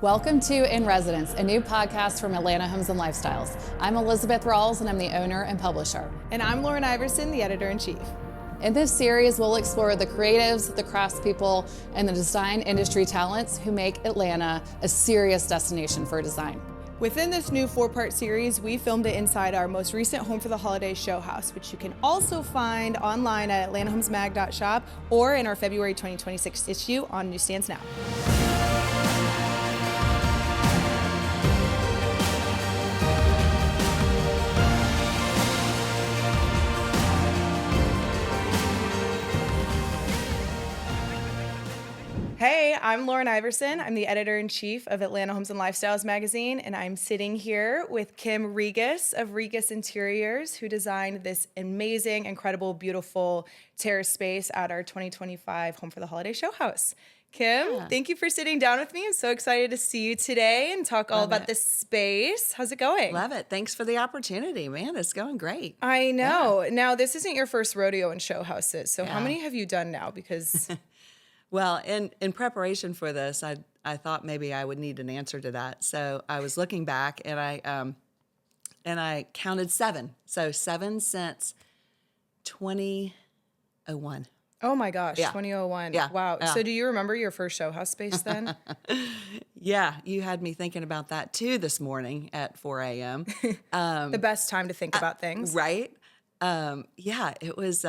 Welcome to In Residence, a new podcast from Atlanta Homes and Lifestyles. I'm Elizabeth Rawls, and I'm the owner and publisher. And I'm Lauren Iverson, the editor-in-chief. In this series, we'll explore the creatives, the craftspeople, and the design industry talents who make Atlanta a serious destination for design. Within this new 4-part series, we filmed it inside our most recent Home for the Holidays Showhouse, which you can also find online at atlantahomesmag.shop or in our February 2026 issue on newsstands now. Hey, I'm Lauren Iverson. I'm the editor-in-chief of Atlanta Homes and Lifestyles magazine, and I'm sitting here with Kim Regas of Regas Interiors, who designed this amazing, incredible, beautiful terrace space at our 2025 Home for the Holiday Showhouse. Kim, Thank you for sitting down with me. I'm so excited to see you today and talk all about this space. How's it going? Love it. Thanks for the opportunity, man. It's going great. I know. Yeah. Now, this isn't your first rodeo in showhouses, so how many have you done now? Because... Well, in preparation for this, I thought maybe I would need an answer to that. So I was looking back, and I counted 7. So 7 since 2001. Oh my gosh, Yeah. 2001. Yeah. Wow. Yeah. So do you remember your first showhouse space then? Yeah, you had me thinking about that too this morning at 4 a.m. The best time to think about things. Right? Yeah, it was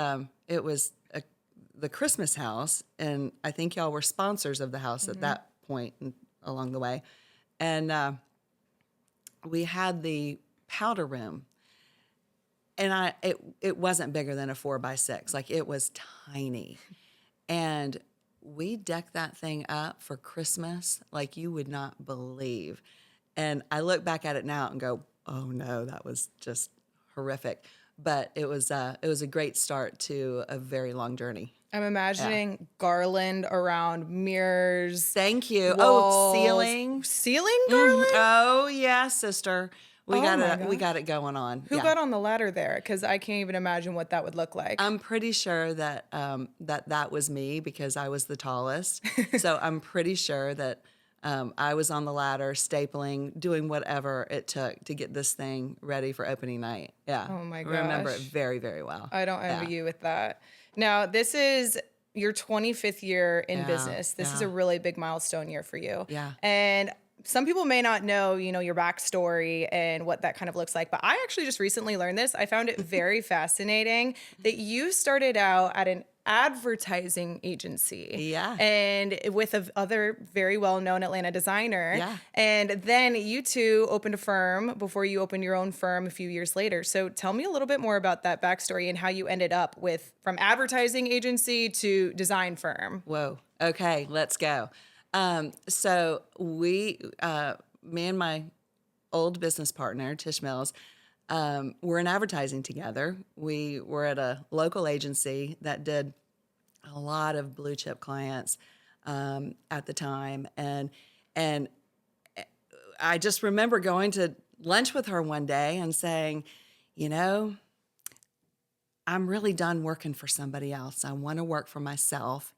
the Christmas house, and I think y'all were sponsors of the house at that point along the way. And we had the powder room, and it wasn't bigger than a 4x6. Like, it was tiny. And we decked that thing up for Christmas like you would not believe. And I look back at it now and go, oh no, that was just horrific. But it was a great start to a very long journey. I'm imagining garland around mirrors. Thank you. Walls. Oh, ceiling. Ceiling garland? Oh yeah, sister. We Oh got it going on. Who got on the ladder there? Because I can't even imagine what that would look like. I'm pretty sure that that was me because I was the tallest. So I'm pretty sure that I was on the ladder, stapling, doing whatever it took to get this thing ready for opening night. Yeah. Oh my gosh. I remember it very, very well. I don't envy you with that. Now, this is your 25th year in business. This is a really big milestone year for you. Yeah. And some people may not know, your backstory and what that kind of looks like, but I actually just recently learned this. I found it very fascinating that you started out at an advertising agency. Yeah. And with other very well-known Atlanta designer. Yeah. And then you two opened a firm before you opened your own firm a few years later. So tell me a little bit more about that backstory and how you ended up from advertising agency to design firm. Whoa. Okay, let's go. So we, me and my old business partner, Tish Mills, we're in advertising together. We were at a local agency that did a lot of blue chip clients at the time, and I just remember going to lunch with her one day and saying, I'm really done working for somebody else. I want to work for myself.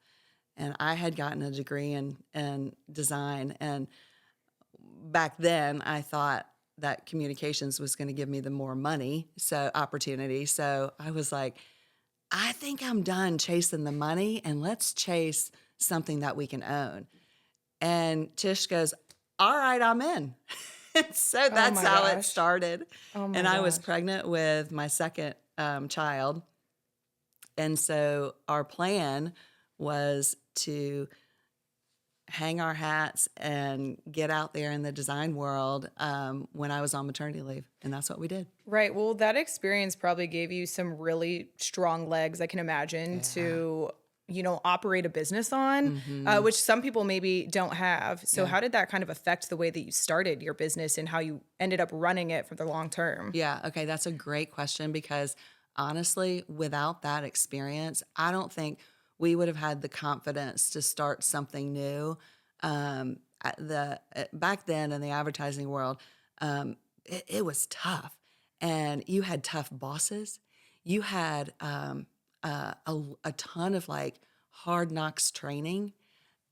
And I had gotten a degree in design, and back then I thought that communications was going to give me the more money, opportunity. So I was like, I think I'm done chasing the money, and let's chase something that we can own. And Tish goes, all right, I'm in. So that's how it started. And I was pregnant with my second child. And so our plan was to hang our hats and get out there in the design world when I was on maternity leave. And that's what we did. Right. Well, that experience probably gave you some really strong legs, I can imagine, to, operate a business on, which some people maybe don't have. So how did that kind of affect the way that you started your business and how you ended up running it for the long term? Yeah. Okay. That's a great question because honestly, without that experience, I don't think we would have had the confidence to start something new. Back then in the advertising world, it was tough, and you had tough bosses. You had a ton of hard knocks training,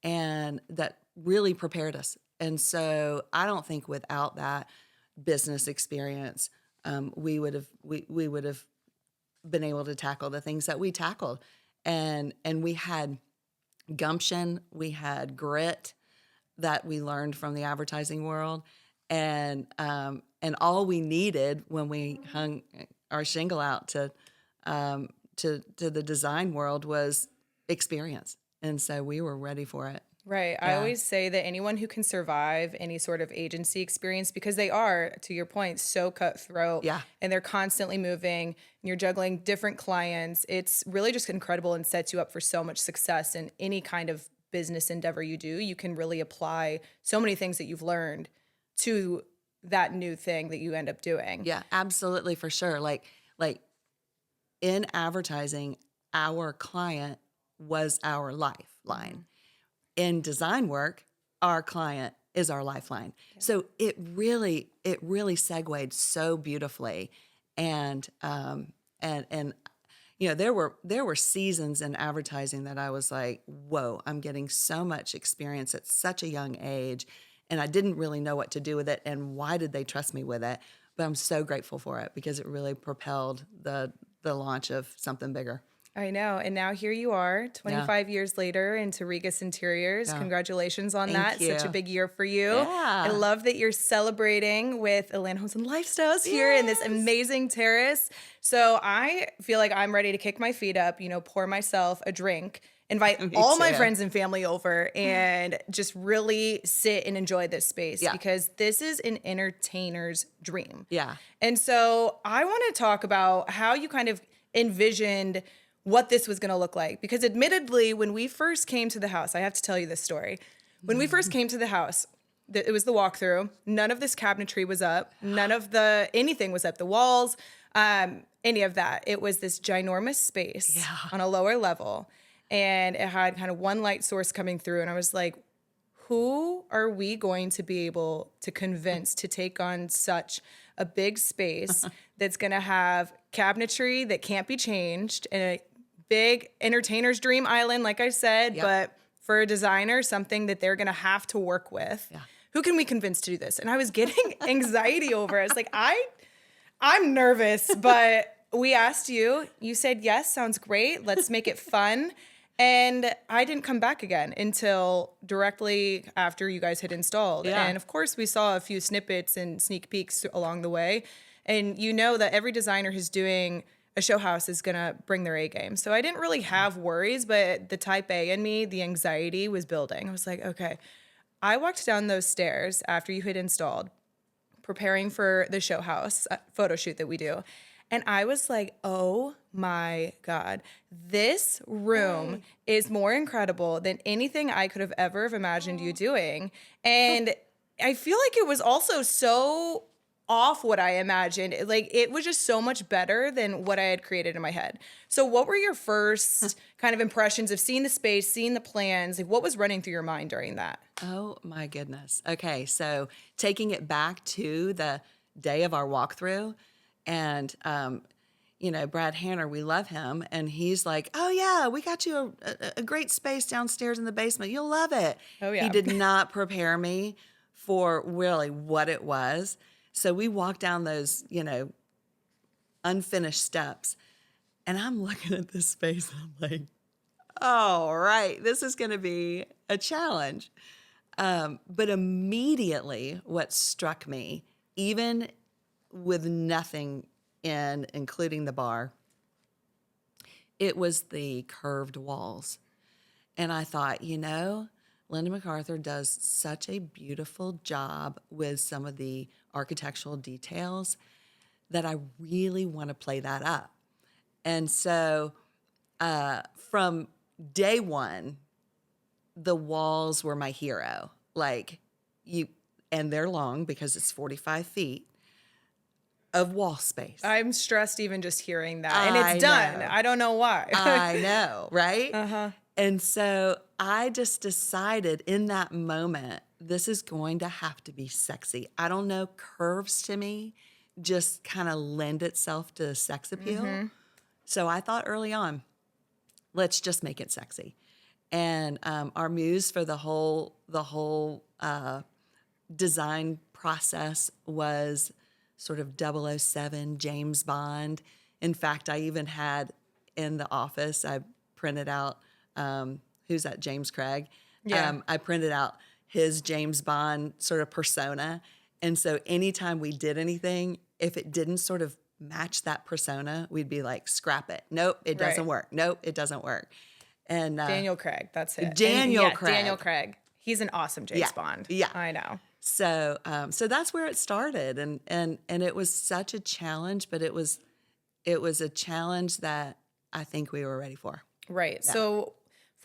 and that really prepared us And so I don't think without that business experience, we would have been able to tackle the things that we tackled. And we had gumption, we had grit that we learned from the advertising world. And all we needed when we hung our shingle out to the design world was experience. And so we were ready for it. Right. I always say that anyone who can survive any sort of agency experience, because they are, to your point, so cutthroat, and they're constantly moving, and you're juggling different clients, it's really just incredible and sets you up for so much success in any kind of business endeavor you do. You can really apply so many things that you've learned to that new thing that you end up doing. Yeah, absolutely, for sure. Like in advertising, our client was our lifeline. In design work, our client is our lifeline. Yeah. So it really segued so beautifully. And you know, there were seasons in advertising that I was like, whoa, I'm getting so much experience at such a young age, and I didn't really know what to do with it, and why did they trust me with it? But I'm so grateful for it because it really propelled the launch of something bigger. I know. And now here you are, 25 years later, into Regas Interiors. Yeah. Congratulations on that. Thank you. Such a big year for you. Yeah. I love that you're celebrating with Atlanta Homes and Lifestyles here in this amazing terrace. So I feel like I'm ready to kick my feet up, you know, pour myself a drink, invite all my friends and family over, and just really sit and enjoy this space because this is an entertainer's dream. Yeah. And so I want to talk about how you kind of envisioned what this was going to look like. Because admittedly, when we first came to the house, I have to tell you this story. When we first came to the house, it was the walkthrough. None of this cabinetry was up. None of anything was up. The walls, any of that. It was this ginormous space on a lower level. And it had kind of one light source coming through. And I was like, who are we going to be able to convince to take on such a big space that's going to have cabinetry that can't be changed and a big entertainer's dream island, like I said, but for a designer, something that they're going to have to work with. Yeah. Who can we convince to do this? And I was getting anxiety over it. I was like, I'm nervous, but we asked you. You said, yes, sounds great. Let's make it fun. And I didn't come back again until directly after you guys had installed. Yeah. And of course, we saw a few snippets and sneak peeks along the way. And you know that every designer who's doing a show house is going to bring their A game. So I didn't really have worries, but the type A in me, the anxiety was building. I was like, okay. I walked down those stairs after you had installed, preparing for the show house photo shoot that we do. And I was like, oh my God, this room is more incredible than anything I could have ever imagined you doing. And I feel like it was also so off what I imagined. Like, it was just so much better than what I had created in my head. So what were your first kind of impressions of seeing the space, seeing the plans? Like, what was running through your mind during that? Oh my goodness. Okay, so taking it back to the day of our walkthrough, and you know, Brad Hanner, we love him, and he's like, oh yeah, we got you a great space downstairs in the basement. You'll love it. Oh yeah. He did not prepare me for really what it was. So we walked down those, you know, unfinished steps, and I'm looking at this space, and I'm like, all right, this is going to be a challenge. But immediately what struck me, even with nothing in, including the bar, it was the curved walls. And I thought, you know, Linda MacArthur does such a beautiful job with some of the architectural details that I really want to play that up. And so from day one, the walls were my hero. Like, and they're long because it's 45 feet of wall space. I'm stressed even just hearing that. And it's done. I don't know why. I know, right? Uh-huh. And so I just decided in that moment, this is going to have to be sexy. I don't know, curves to me just kind of lend itself to sex appeal. Mm-hmm. So I thought early on, let's just make it sexy. And our muse for the whole design process was sort of 007 James Bond. In fact, I even had in the office, I printed out, who's that, James Craig? Yeah. I printed out his James Bond sort of persona. And so anytime we did anything, if it didn't sort of match that persona, we'd be like, scrap it. Nope, it doesn't Right. work. Nope, it doesn't work. And Daniel Craig, that's it. Daniel And, Craig. Daniel Craig. He's an awesome James Bond. Yeah. I know. So so that's where it started. And it was such a challenge, but it was a challenge that I think we were ready for. Right. Yeah. So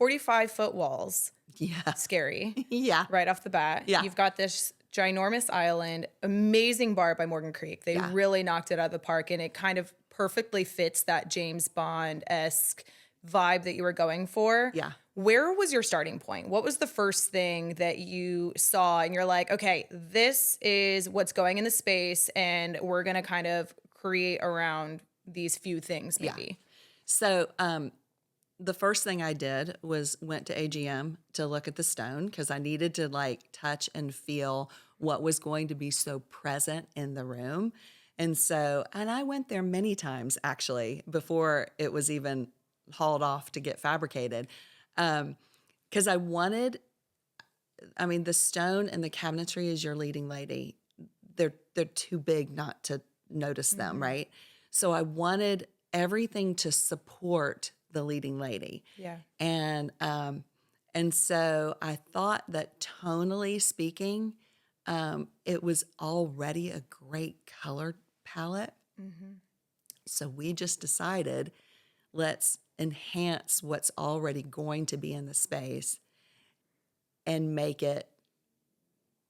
45-foot walls. Yeah. Scary. Yeah. Right off the bat. Yeah. You've got this ginormous island, amazing bar by Morgan Creek. They really knocked it out of the park, and it kind of perfectly fits that James Bond-esque vibe that you were going for. Yeah. Where was your starting point? What was the first thing that you saw and you're like, okay, this is what's going in the space and we're going to kind of create around these few things maybe? Yeah. So the first thing I did was went to AGM to look at the stone because I needed to like touch and feel what was going to be so present in the room. And I went there many times actually before it was even hauled off to get fabricated. Because I wanted, the stone and the cabinetry is your leading lady. They're too big not to notice them, right? So I wanted everything to support the leading lady. Yeah. And so I thought that tonally speaking, it was already a great color palette. Mm-hmm. So we just decided, let's enhance what's already going to be in the space and make it,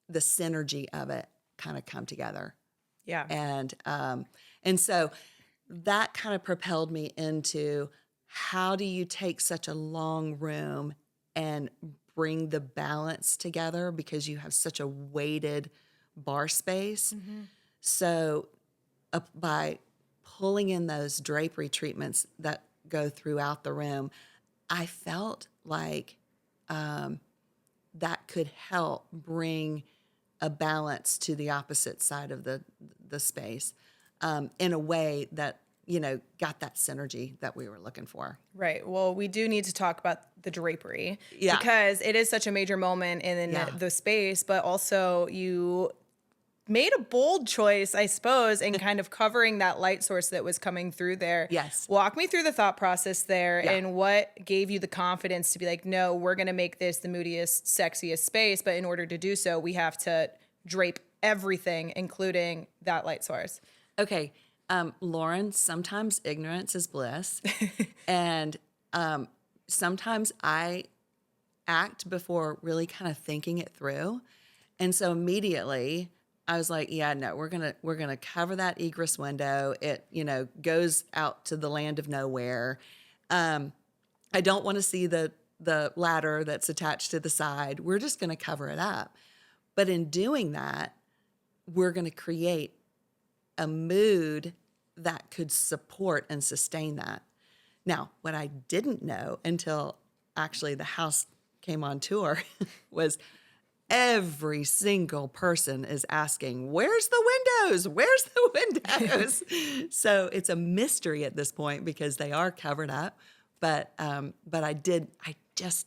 the synergy of it kind of come together. Yeah. And so that kind of propelled me into how do you take such a long room and bring the balance together because you have such a weighted bar space. Mm-hmm. So by pulling in those drapery treatments that go throughout the room, I felt like that could help bring a balance to the opposite side of the space in a way that, got that synergy that we were looking for. Right. Well, we do need to talk about the drapery Yeah. because it is such a major moment in the space, but also you made a bold choice, I suppose, in kind of covering that light source that was coming through there. Yes. Walk me through the thought process there and what gave you the confidence to be like, no, we're going to make this the moodiest, sexiest space. But in order to do so, we have to drape everything, including that light source. Okay. Lauren, sometimes ignorance is bliss. And sometimes I act before really kind of thinking it through. And so immediately I was like, yeah, no, we're gonna cover that egress window. It, goes out to the land of nowhere. I don't want to see the ladder that's attached to the side. We're just gonna cover it up. But in doing that, we're gonna create a mood that could support and sustain that. Now, what I didn't know until actually the house came on tour was every single person is asking, where's the windows? Where's the windows? So it's a mystery at this point because they are covered up. But I just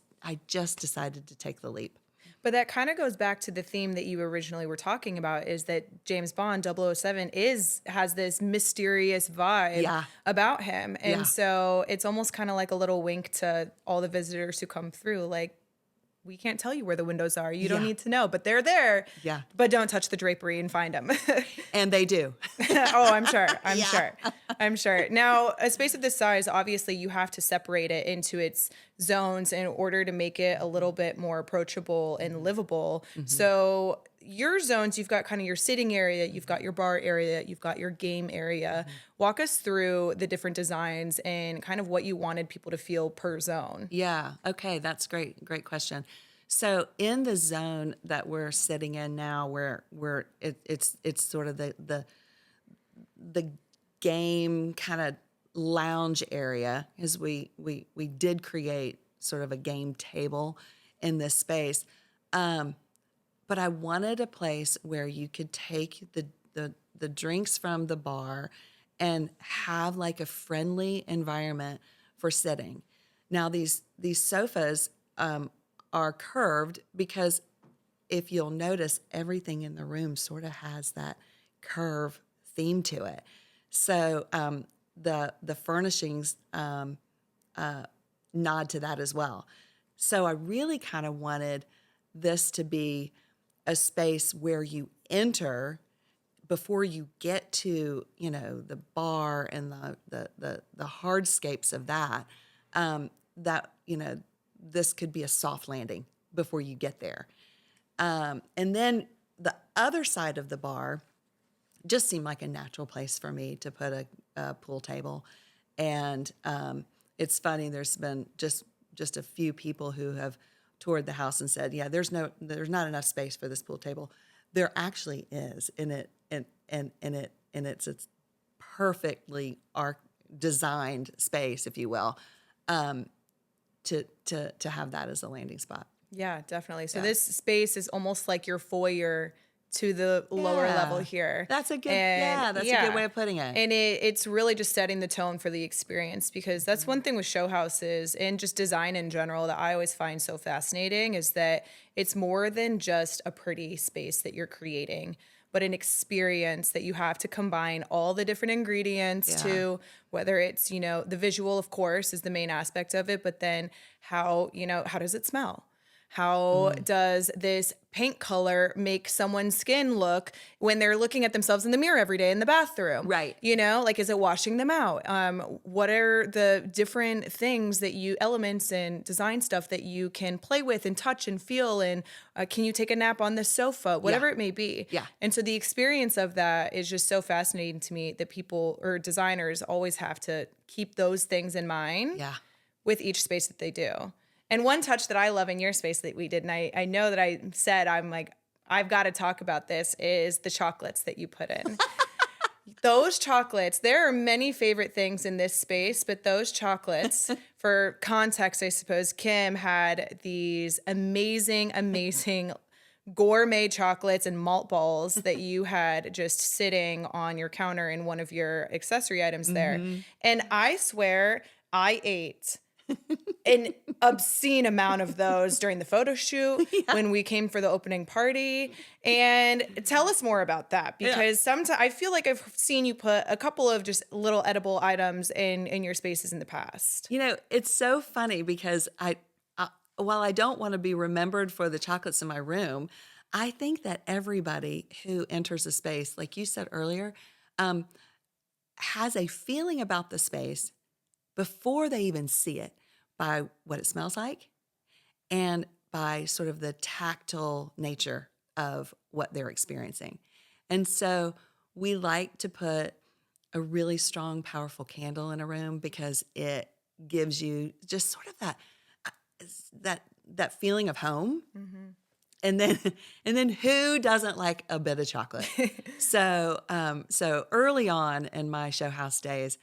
decided to take the leap. But that kind of goes back to the theme that you originally were talking about, is that James Bond 007 has this mysterious vibe about him. And so it's almost kind of like a little wink to all the visitors who come through, like, we can't tell you where the windows are. You don't need to know, but they're there. Yeah. But don't touch the drapery and find them. And they do. Oh, I'm sure. I'm sure. Now, a space of this size, obviously you have to separate it into its zones in order to make it a little bit more approachable and livable. Mm-hmm. So your zones, you've got kind of your sitting area, you've got your bar area, you've got your game area. Mm-hmm. Walk us through the different designs and kind of what you wanted people to feel per zone. Yeah. Okay. That's great. Great question. So in the zone that we're sitting in now, where it's sort of the game kind of lounge area, is we did create sort of a game table in this space. But but I wanted a place where you could take the drinks from the bar and have like a friendly environment for sitting. Now these sofas are curved because if you'll notice, everything in the room sort of has that curve theme to it. So the furnishings nod to that as well. So I really kind of wanted this to be a space where you enter before you get to, the bar and the hardscapes of that, this could be a soft landing before you get there. And then the other side of the bar just seemed like a natural place for me to put a pool table. And it's funny, there's been just a few people who have toured the house and said, yeah, there's not enough space for this pool table. There actually is, it's perfectly designed space, if you will, to have that as a landing spot. Yeah, definitely. So this space is almost like your foyer to the lower level here. That's a good a good way of putting it. And it's really just setting the tone for the experience, because that's one thing with show houses and just design in general that I always find so fascinating, is that it's more than just a pretty space that you're creating, but an experience that you have to combine all the different ingredients to, whether it's, the visual, of course, is the main aspect of it, but then how does it smell? How does this paint color make someone's skin look when they're looking at themselves in the mirror every day in the bathroom? Right. Is it washing them out? What are the different things elements and design stuff that you can play with and touch and feel? And can you take a nap on the sofa? Whatever it may be. Yeah. And so the experience of that is just so fascinating to me, that people or designers always have to keep those things in mind with each space that they do. And one touch that I love in your space that we did, and I know that I'm like, I've got to talk about this, is the chocolates that you put in. Those chocolates, there are many favorite things in this space, but those chocolates, for context, I suppose, Kim had these amazing, amazing gourmet chocolates and malt balls that you had just sitting on your counter in one of your accessory items there. And I swear I ate an obscene amount of those during the photo shoot when we came for the opening party. And tell us more about that, because sometimes I feel like I've seen you put a couple of just little edible items in your spaces in the past. It's so funny because while I don't want to be remembered for the chocolates in my room, I think that everybody who enters a space, like you said earlier, has a feeling about the space before they even see it, by what it smells like and by sort of the tactile nature of what they're experiencing. And so we like to put a really strong, powerful candle in a room because it gives you just sort of that feeling of home. And then who doesn't like a bit of chocolate? So early on in my show house days,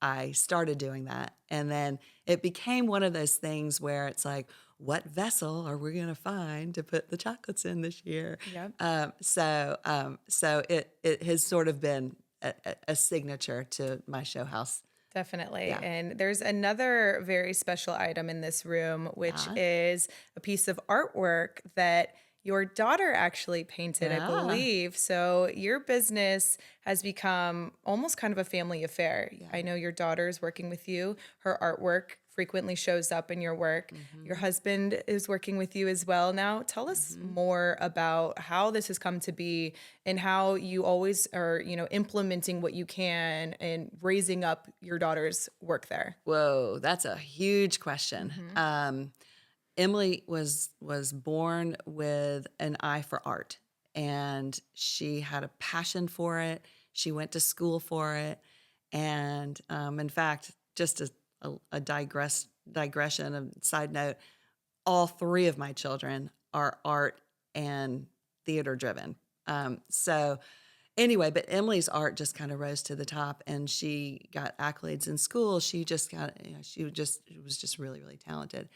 I started doing that. And then it became one of those things where it's like, what vessel are we going to find to put the chocolates in this year? Yep. So it has sort of been a signature to my show house. Definitely. Yeah. And there's another very special item in this room, which is a piece of artwork that your daughter actually painted, I believe. So your business has become almost kind of a family affair. Yeah. I know your daughter is working with you. Her artwork frequently shows up in your work. Your husband is working with you as well now. Tell us more about how this has come to be and how you always are, implementing what you can and raising up your daughter's work there. Whoa, that's a huge question. Emily was born with an eye for art, and she had a passion for it. She went to school for it, and in fact, just a digression, a side note, all three of my children are art and theater driven. So anyway, but Emily's art just kind of rose to the top, and she got accolades in school. She just got, she was just really, really talented.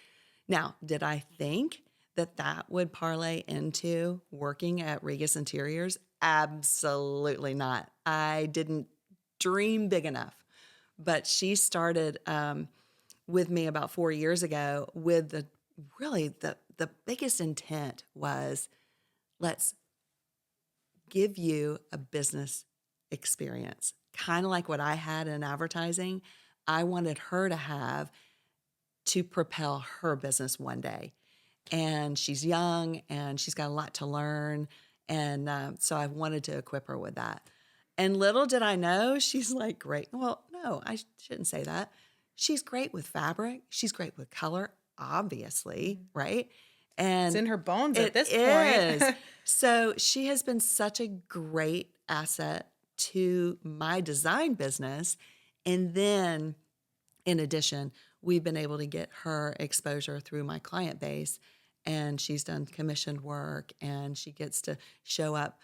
Now, did I think that would parlay into working at Regas Interiors? Absolutely not. I didn't dream big enough. But she started with me about 4 years ago with the biggest intent was, let's give you a business experience, kind of like what I had in advertising. I wanted her to have to propel her business one day. And she's young and she's got a lot to learn. And so I wanted to equip her with that. And little did I know, she's like, great. Well, no, I shouldn't say that. She's great with fabric. She's great with color, obviously, right? And It's in her bones it at this is. point. So she has been such a great asset to my design business. And then in addition, we've been able to get her exposure through my client base, and she's done commissioned work, and she gets to show up,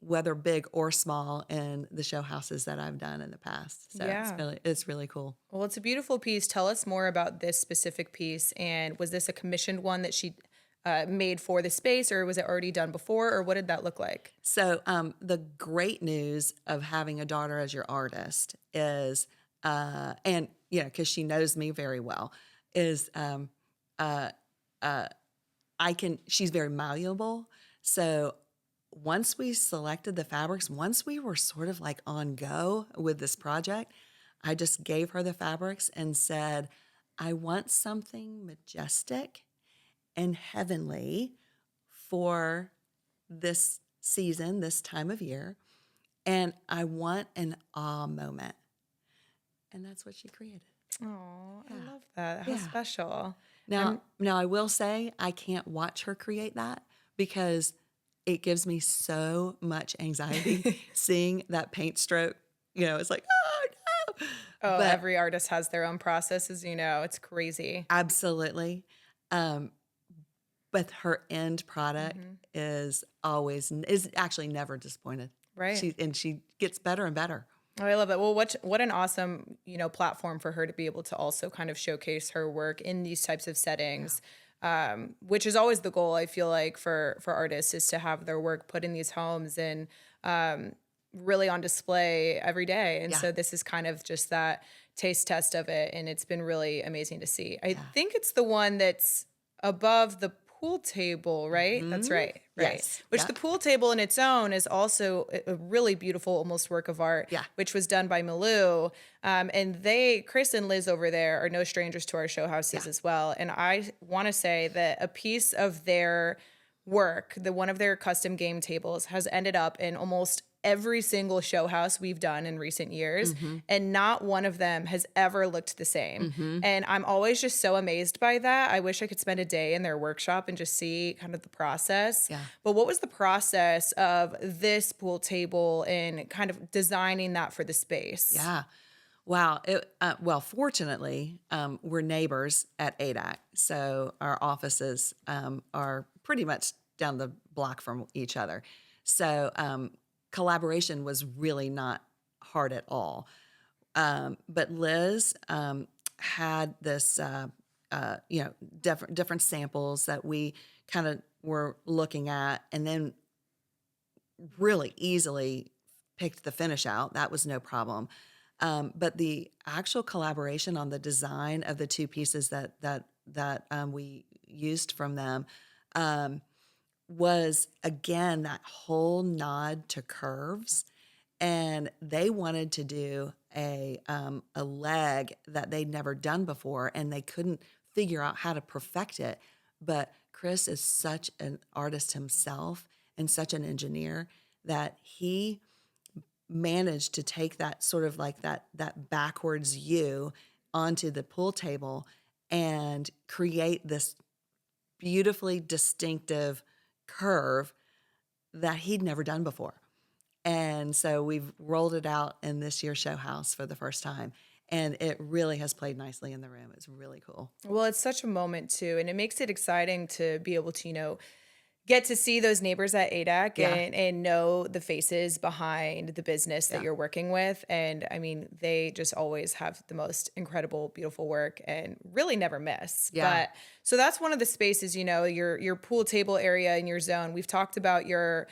whether big or small, in the show houses that I've done in the past. So it's really cool. Well, it's a beautiful piece. Tell us more about this specific piece. And was this a commissioned one that she made for the space, or was it already done before, or what did that look like? So the great news of having a daughter as your artist is, and because she knows me very well, is she's very malleable. So once we selected the fabrics, once we were sort of like on go with this project, I just gave her the fabrics and said, I want something majestic and heavenly for this season, this time of year. And I want an awe moment. And that's what she created. Oh, I love that. How special. Now I will say I can't watch her create that because it gives me so much anxiety seeing that paint stroke. It's like, oh no. Oh, but every artist has their own processes, it's crazy. Absolutely. But her end product is actually never disappointed. Right. She gets better and better. Oh, I love it. Well, what an awesome, platform for her to be able to also kind of showcase her work in these types of settings, which is always the goal, I feel like, for artists, is to have their work put in these homes and really on display every day. And so this is kind of just that taste test of it. And it's been really amazing to see. I think it's the one that's above the pool table, right? Mm-hmm. That's right. Right. Yes. Which the pool table in its own is also a really beautiful, almost work of art, which was done by Malou. And Chris and Liz over there are no strangers to our show houses as well. And I want to say that a piece of their work, one of their custom game tables, has ended up in almost every single show house we've done in recent years, and not one of them has ever looked the same. And I'm always just so amazed by that. I wish I could spend a day in their workshop and just see kind of the process. But what was the process of this pool table and kind of designing that for the space? Yeah. Wow. Well, fortunately, we're neighbors at ADAC, so our offices are pretty much down the block from each other. So collaboration was really not hard at all. But Liz had this, different samples that we kind of were looking at, and then really easily picked the finish out. That was no problem. But the actual collaboration on the design of the two pieces that we used from them was, again, that whole nod to curves. And they wanted to do a leg that they'd never done before, and they couldn't figure out how to perfect it. But Chris is such an artist himself and such an engineer that he managed to take that sort of like that backwards U onto the pool table and create this beautifully distinctive curve that he'd never done before. And so we've rolled it out in this year's show house for the first time. And it really has played nicely in the room. It's really cool. Well, it's such a moment too. And it makes it exciting to be able to, get to see those neighbors at ADAC Yeah. and know the faces behind the business that Yeah. you're working with. And I mean, they just always have the most incredible, beautiful work and really never miss. Yeah. But so that's one of the spaces, your pool table area in your zone. We've talked about your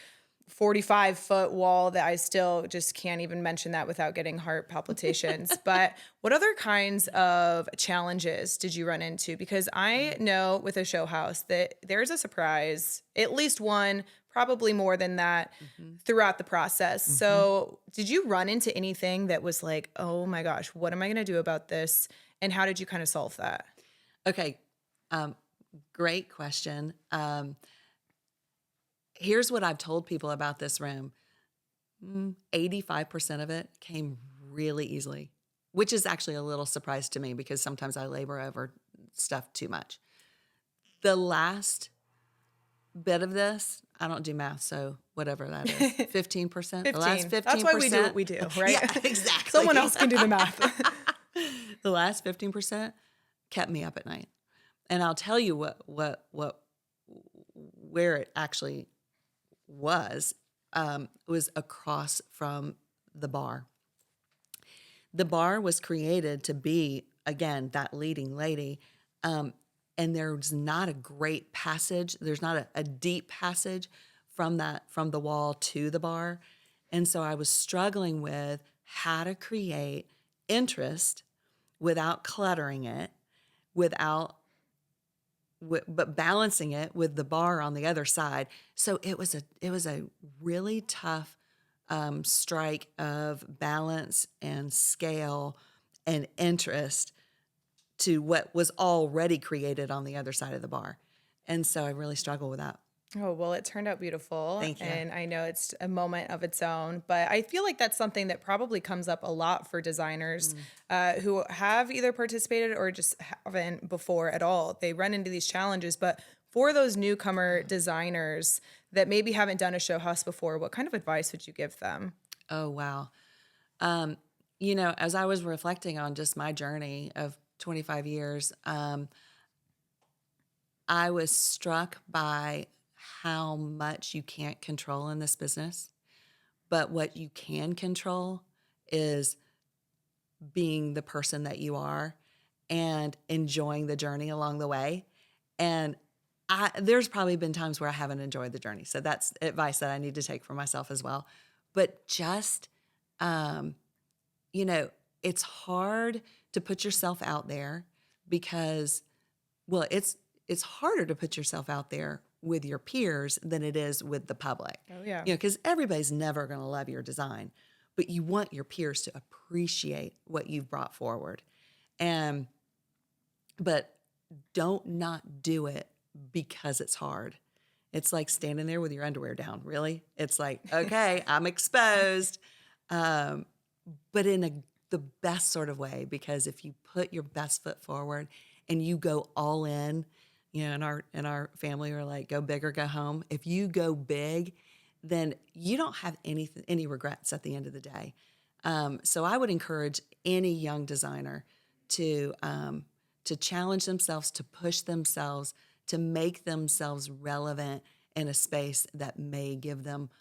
45-foot wall that I still just can't even mention that without getting heart palpitations. But what other kinds of challenges did you run into? Because I know with a show house that there's a surprise, at least one, probably more than that, throughout the process. So did you run into anything that was like, oh my gosh, what am I going to do about this? And how did you kind of solve that? Okay. Great question. Here's what I've told people about this room. 85% of it came really easily, which is actually a little surprise to me because sometimes I labor over stuff too much. The last bit of this, I don't do math, so whatever that is, 15%. The last 15%. That's why we do what we do, right? Yeah, exactly. Someone else can do the math. The last 15% kept me up at night. And I'll tell you where it actually was across from the bar. The bar was created to be, again, that leading lady. And there's not a great passage. There's not a deep passage from the wall to the bar. And so I was struggling with how to create interest without cluttering it, but balancing it with the bar on the other side. So it was a really tough strike of balance and scale and interest to what was already created on the other side of the bar. And so I really struggle with that. Oh, well, it turned out beautiful. Thank you. And I know it's a moment of its own, but I feel like that's something that probably comes up a lot for designers who have either participated or just haven't before at all. They run into these challenges, but for those newcomer designers that maybe haven't done a show house before, what kind of advice would you give them? Oh, wow. As I was reflecting on just my journey of 25 years, I was struck by how much you can't control in this business. But what you can control is being the person that you are and enjoying the journey along the way. And there's probably been times where I haven't enjoyed the journey. So that's advice that I need to take for myself as well. But just, it's hard to put yourself out there because, well, it's harder to put yourself out there with your peers than it is with the public. Oh, yeah. Because everybody's never going to love your design, but you want your peers to appreciate what you've brought forward. But don't not do it because it's hard. It's like standing there with your underwear down, really. It's like, okay, I'm exposed, but in the best sort of way, because if you put your best foot forward and you go all in, in our family are like, go big or go home. If you go big, then you don't have any regrets at the end of the day. So I would encourage any young designer to challenge themselves, to push themselves, to make themselves relevant in a space that may give them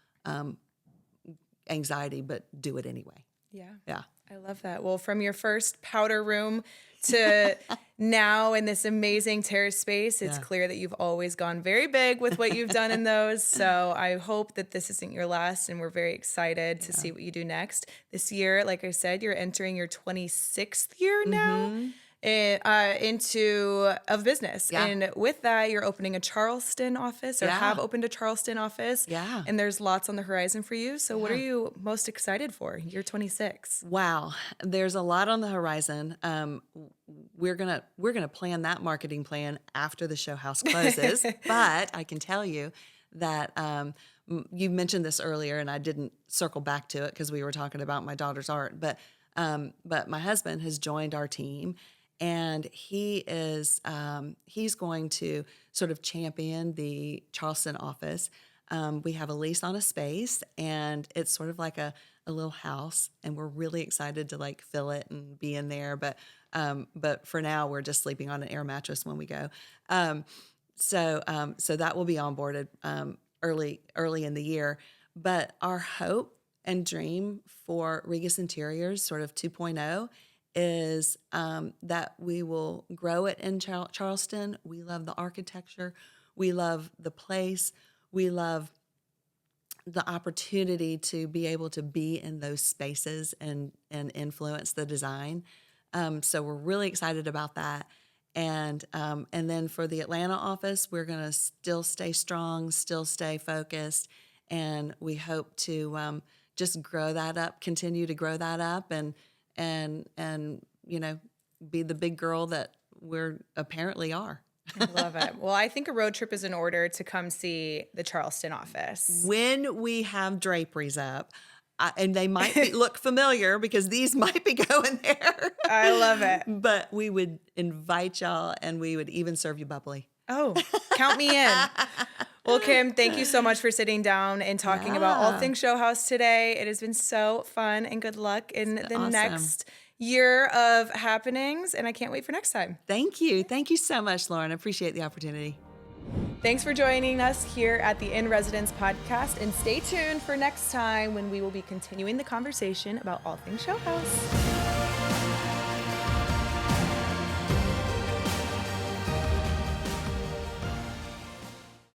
anxiety, but do it anyway. Yeah. Yeah. I love that. Well, from your first powder room to now in this amazing terrace space, it's clear that you've always gone very big with what you've done in those. So I hope that this isn't your last, and we're very excited to see what you do next. This year, like I said, you're entering your 26th year now. Into business. Yeah. And with that, you're opening a Charleston office or Yeah. have opened a Charleston office. Yeah. And there's lots on the horizon for you. So what are you most excited for? You're 26. Wow, there's a lot on the horizon. We're gonna plan that marketing plan after the show house closes. But I can tell you that you mentioned this earlier, and I didn't circle back to it because we were talking about my daughter's art. But my husband has joined our team. And he's going to sort of champion the Charleston office. We have a lease on a space, and it's sort of like a little house, and we're really excited to fill it and be in there. But for now, we're just sleeping on an air mattress when we go. So that will be onboarded early in the year. But our hope and dream for Regas Interiors, sort of 2.0, is that we will grow it in Charleston. We love the architecture. We love the place. We love the opportunity to be able to be in those spaces and influence the design. So we're really excited about that. And then for the Atlanta office, we're going to still stay strong, still stay focused, and we hope to just grow that up, continue to grow that up, and be the big girl that we're apparently are. I love it. Well, I think a road trip is in order to come see the Charleston office. When we have draperies up, and they might look familiar because these might be going there. I love it. But we would invite y'all, and we would even serve you bubbly. Oh, count me in. Well, Kim, thank you so much for sitting down and talking about all things Show House today. It has been so fun, and good luck in the next year of happenings, and I can't wait for next time. Thank you. Thank you so much, Lauren. I appreciate the opportunity. Thanks for joining us here at the In Residence podcast, and stay tuned for next time when we will be continuing the conversation about all things Show House.